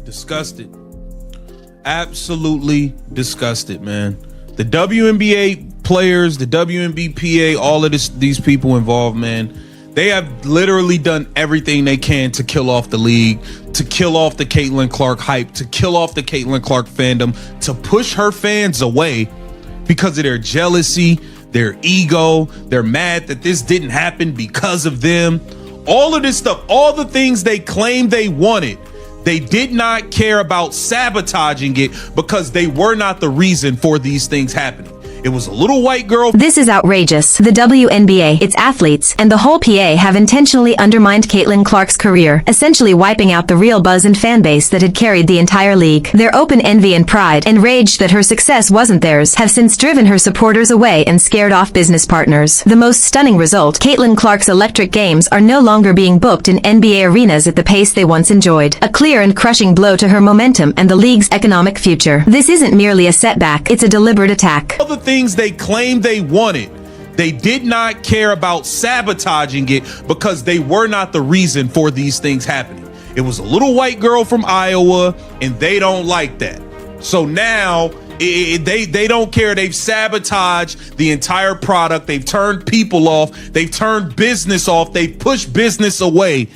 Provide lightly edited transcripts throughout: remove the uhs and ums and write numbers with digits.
Disgusted. Absolutely disgusted, man. The WNBA players, the WNBPA, all of these people involved, man, they have literally done everything they can to kill off the league, to kill off the Caitlin Clark hype, to kill off the Caitlin Clark fandom, to push her fans away because of their jealousy, their ego. They're mad that this didn't happen because of them. All of this stuff, all the things they claimed they wanted, they did not care about sabotaging it because they were not the reason for these things happening. It was a little white girl. This is outrageous. The WNBA, its athletes, and the whole PA have intentionally undermined Caitlin Clark's career, essentially wiping out the real buzz and fan base that had carried the entire league. Their open envy and pride, enraged that her success wasn't theirs, have since driven her supporters away and scared off business partners. The most stunning result, Caitlin Clark's electric games are no longer being booked in NBA arenas at the pace they once enjoyed. A clear and crushing blow to her momentum and the league's economic future. This isn't merely a setback, it's a deliberate attack. All the things they claimed they wanted, they did not care about sabotaging it because they were not the reason for these things happening. It was a little white girl from Iowa, and they don't like that. So now they don't care. They've sabotaged the entire product. They've turned people off. They've turned business off. They've pushed business away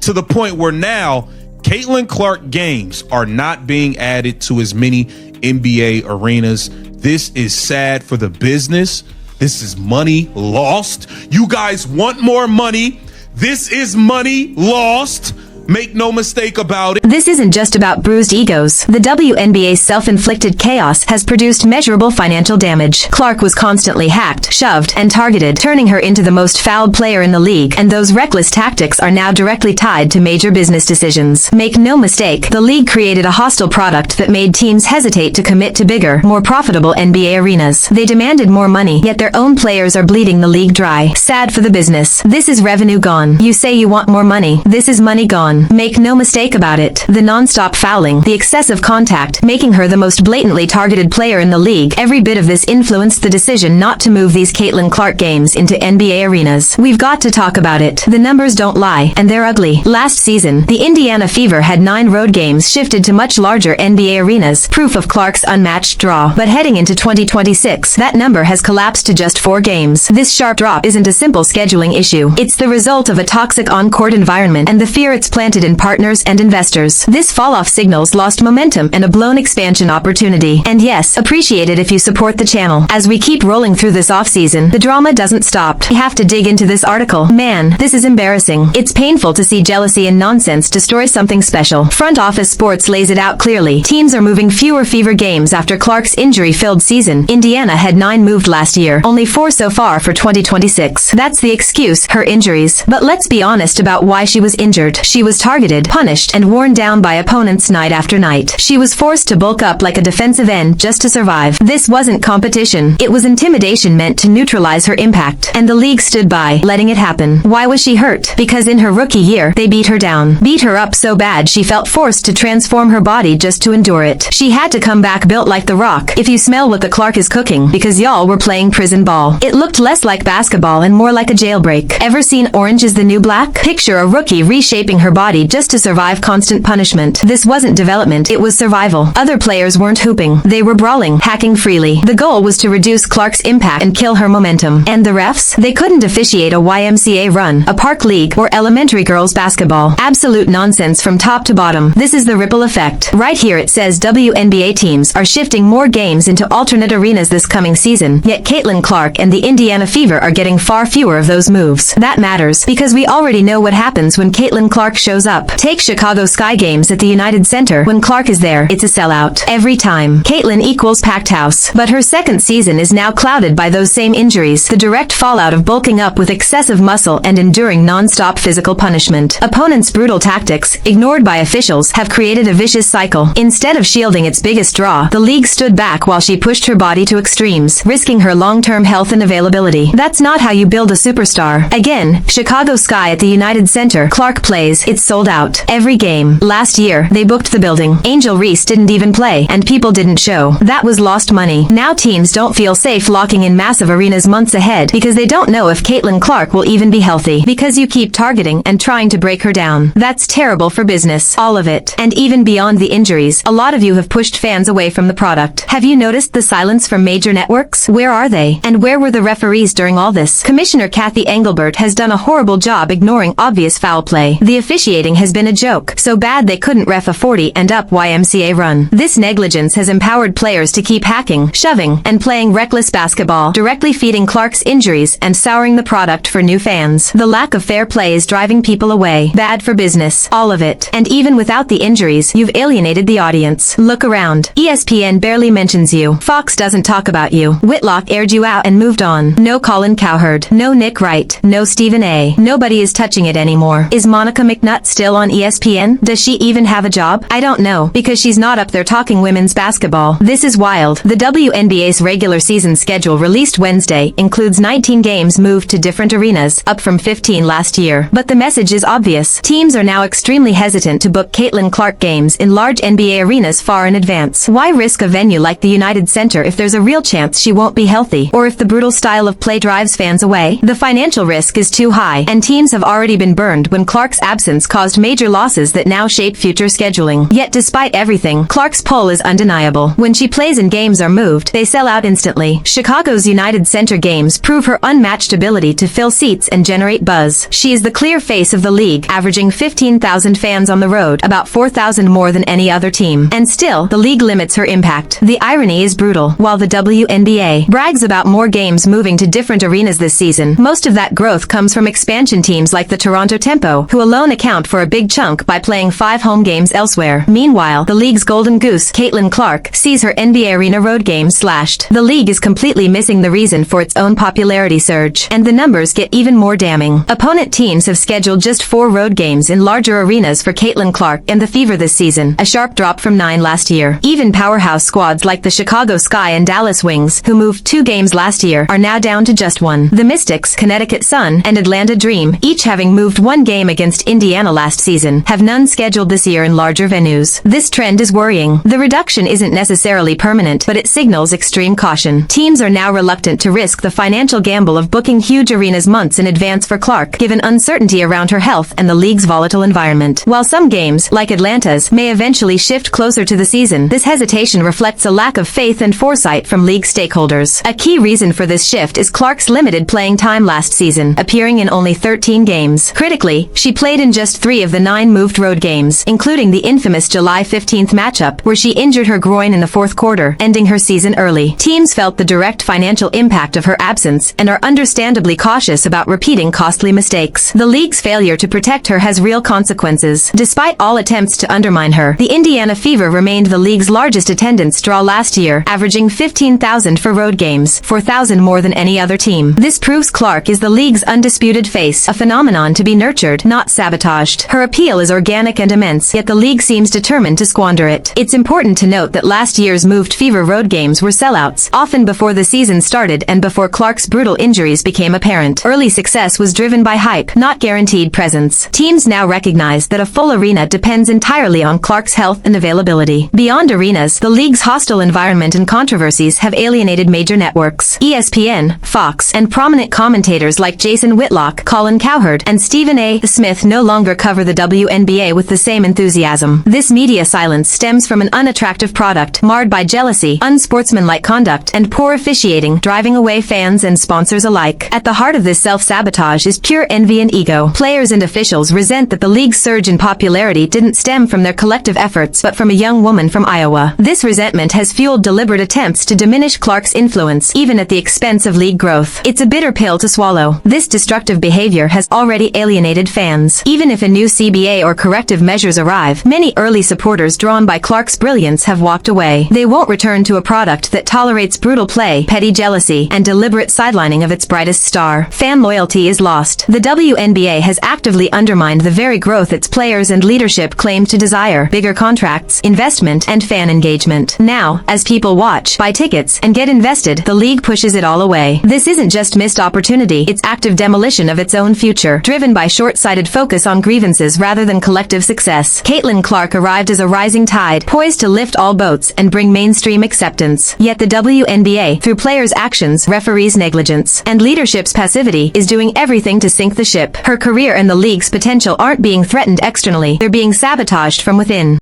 to the point where now Caitlin Clark games are not being added to as many NBA arenas. This is sad for the business. This is money lost. You guys want more money. This is money lost. Make no mistake about it. This isn't just about bruised egos. The WNBA's self-inflicted chaos has produced measurable financial damage. Clark was constantly hacked, shoved, and targeted, turning her into the most fouled player in the league, and those reckless tactics are now directly tied to major business decisions. Make no mistake, the league created a hostile product that made teams hesitate to commit to bigger, more profitable NBA arenas. They demanded more money, yet their own players are bleeding the league dry. Sad for the business. This is revenue gone. You say you want more money. This is money gone. Make no mistake about it. The non-stop fouling, the excessive contact, making her the most blatantly targeted player in the league. Every bit of this influenced the decision not to move these Caitlin Clark games into NBA arenas. We've got to talk about it. The numbers don't lie, and they're ugly. Last season, the Indiana Fever had 9 road games shifted to much larger NBA arenas, proof of Clark's unmatched draw. But heading into 2026, that number has collapsed to just 4 games. This sharp drop isn't a simple scheduling issue. It's the result of a toxic on-court environment and the fear it's planted in partners and investors. This fall-off signals lost momentum and a blown expansion opportunity. And yes, appreciate it if you support the channel. As we keep rolling through this off-season, the drama doesn't stop. We have to dig into this article. Man, this is embarrassing. It's painful to see jealousy and nonsense destroy something special. Front Office Sports lays it out clearly. Teams are moving fewer Fever games after Clark's injury-filled season. Indiana had 9 moved last year, only 4 so far for 2026. That's the excuse, her injuries. But let's be honest about why she was injured. She was targeted, punished, and worn down by opponents night after night. She was forced to bulk up like a defensive end just to survive. This wasn't competition. It was intimidation meant to neutralize her impact. And the league stood by, letting it happen. Why was she hurt? Because in her rookie year, they beat her down. Beat her up so bad she felt forced to transform her body just to endure it. She had to come back built like The Rock. If you smell what the Clark is cooking, because y'all were playing prison ball. It looked less like basketball and more like a jailbreak. Ever seen Orange is the New Black? Picture a rookie reshaping her body just to survive constant punishment. This wasn't development, it was survival. Other players weren't hooping. They were brawling, hacking freely. The goal was to reduce Clark's impact and kill her momentum. And the refs? They couldn't officiate a YMCA run, a park league, or elementary girls basketball. Absolute nonsense from top to bottom. This is the ripple effect. Right here it says WNBA teams are shifting more games into alternate arenas this coming season, yet Caitlin Clark and the Indiana Fever are getting far fewer of those moves. That matters, because we already know what happens when Caitlin Clark shows up. Take Chicago Sky games at the United Center. When Clark is there, it's a sellout. Every time. Caitlin equals packed house. But her second season is now clouded by those same injuries, the direct fallout of bulking up with excessive muscle and enduring non-stop physical punishment. Opponents' brutal tactics, ignored by officials, have created a vicious cycle. Instead of shielding its biggest draw, the league stood back while she pushed her body to extremes, risking her long-term health and availability. That's not how you build a superstar. Again, Chicago Sky at the United Center. Clark plays. It's sold out. Every game. Last year, they booked the building. Angel Reese didn't even play, and people didn't show. That was lost money. Now teams don't feel safe locking in massive arenas months ahead because they don't know if Caitlin Clark will even be healthy. Because you keep targeting and trying to break her down. That's terrible for business. All of it. And even beyond the injuries, a lot of you have pushed fans away from the product. Have you noticed the silence from major networks? Where are they? And where were the referees during all this? Commissioner Kathy Engelbert has done a horrible job ignoring obvious foul play. The officiating has been a joke, so bad they couldn't ref a 40 and up YMCA run. This negligence has empowered players to keep hacking, shoving, and playing reckless basketball, directly feeding Clark's injuries and souring the product for new fans. The lack of fair play is driving people away. Bad for business. All of it. And even without the injuries, you've alienated the audience. Look around. ESPN barely mentions you. Fox doesn't talk about you. Whitlock aired you out and moved on. No Colin Cowherd. No Nick Wright. No Stephen A. Nobody is touching it anymore. Is Monica McNutt still on ESPN? Does she even have a job? I don't know, because she's not up there talking women's basketball. This is wild. The WNBA's regular season schedule released Wednesday includes 19 games moved to different arenas, up from 15 last year. But the message is obvious. Teams are now extremely hesitant to book Caitlin Clark games in large NBA arenas far in advance. Why risk a venue like the United Center if there's a real chance she won't be healthy, or if the brutal style of play drives fans away? The financial risk is too high, and teams have already been burned when Clark's absence caused major losses that now shape future scheduling. Yet despite everything, Clark's pull is undeniable. When she plays and games are moved, they sell out instantly. Chicago's United Center games prove her unmatched ability to fill seats and generate buzz. She is the clear face of the league, averaging 15,000 fans on the road, about 4,000 more than any other team. And still, the league limits her impact. The irony is brutal. While the WNBA brags about more games moving to different arenas this season, most of that growth comes from expansion teams like the Toronto Tempo, who alone account for a big chunk by playing 5 home games elsewhere. Meanwhile, the league's golden goose, Caitlin Clark, sees her NBA arena road games slashed. The league is completely missing the reason for its own popularity surge, and the numbers get even more damning. Opponent teams have scheduled just 4 road games in larger arenas for Caitlin Clark and the Fever this season, a sharp drop from 9 last year. Even powerhouse squads like the Chicago Sky and Dallas Wings, who moved 2 games last year, are now down to just 1. The Mystics, Connecticut Sun, and Atlanta Dream, each having moved 1 game against Indiana last season, have none scheduled this year in larger venues. This trend is worrying. The reduction isn't necessarily permanent, but it signals extreme caution. Teams are now reluctant to risk the financial gamble of booking huge arenas months in advance for Clark, given uncertainty around her health and the league's volatile environment. While some games, like Atlanta's, may eventually shift closer to the season, this hesitation reflects a lack of faith and foresight from league stakeholders. A key reason for this shift is Clark's limited playing time last season, appearing in only 13 games. Critically, she played in just 3 of the 9 moved road games, including the infamous July 15th matchup, where she injured her groin in the 4th quarter, ending her season early. Teams felt the direct financial impact of her absence and are understandably cautious about repeating costly mistakes. The league's failure to protect her has real consequences. Despite all attempts to undermine her, the Indiana Fever remained the league's largest attendance draw last year, averaging 15,000 for road games, 4,000 more than any other team. This proves Clark is the league's undisputed face, a phenomenon to be nurtured, not sabotaged. Her appeal is organic and immense, yet the league seems determined to squander it. It's important to note that last year's moved Fever road games were sellouts, often before the season started and before Clark's brutal injuries became apparent. Early success was driven by hype, not guaranteed presence. Teams now recognize that a full arena depends entirely on Clark's health and availability. Beyond arenas, the league's hostile environment and controversies have alienated major networks. ESPN, Fox, and prominent commentators like Jason Whitlock, Colin Cowherd, and Stephen A. Smith no longer cover the WNBA with the same enthusiasm. This media silence stems from an unattractive product, marred by jealousy, unsportsmanlike conduct, and poor officiating, driving away fans and sponsors alike. At the heart of this self-sabotage is pure envy and ego. Players and officials resent that the league's surge in popularity didn't stem from their collective efforts, but from a young woman from Iowa. This resentment has fueled deliberate attempts to diminish Clark's influence, even at the expense of league growth. It's a bitter pill to swallow. This destructive behavior has already alienated fans. Even if a new CBA or corrective measures arrive, many early supporters drawn by Clark's brilliance have walked away. They won't return to a product that tolerates brutal play, petty jealousy, and deliberate sidelining of its brightest star. Fan loyalty is lost. The WNBA has actively undermined the very growth its players and leadership claim to desire: bigger contracts, investment, and fan engagement. Now, as people watch, buy tickets, and get invested, the league pushes it all away. This isn't just missed opportunity, it's active demolition of its own future, driven by short-sighted focus on grievances rather than collective success. Caitlin Clark arrived as a rising tide, poised to lift all boats and bring mainstream acceptance. Yet the WNBA, through players' actions, referees' negligence, and leadership's passivity, is doing everything to sink the ship. Her career and the league's potential aren't being threatened externally, they're being sabotaged from within.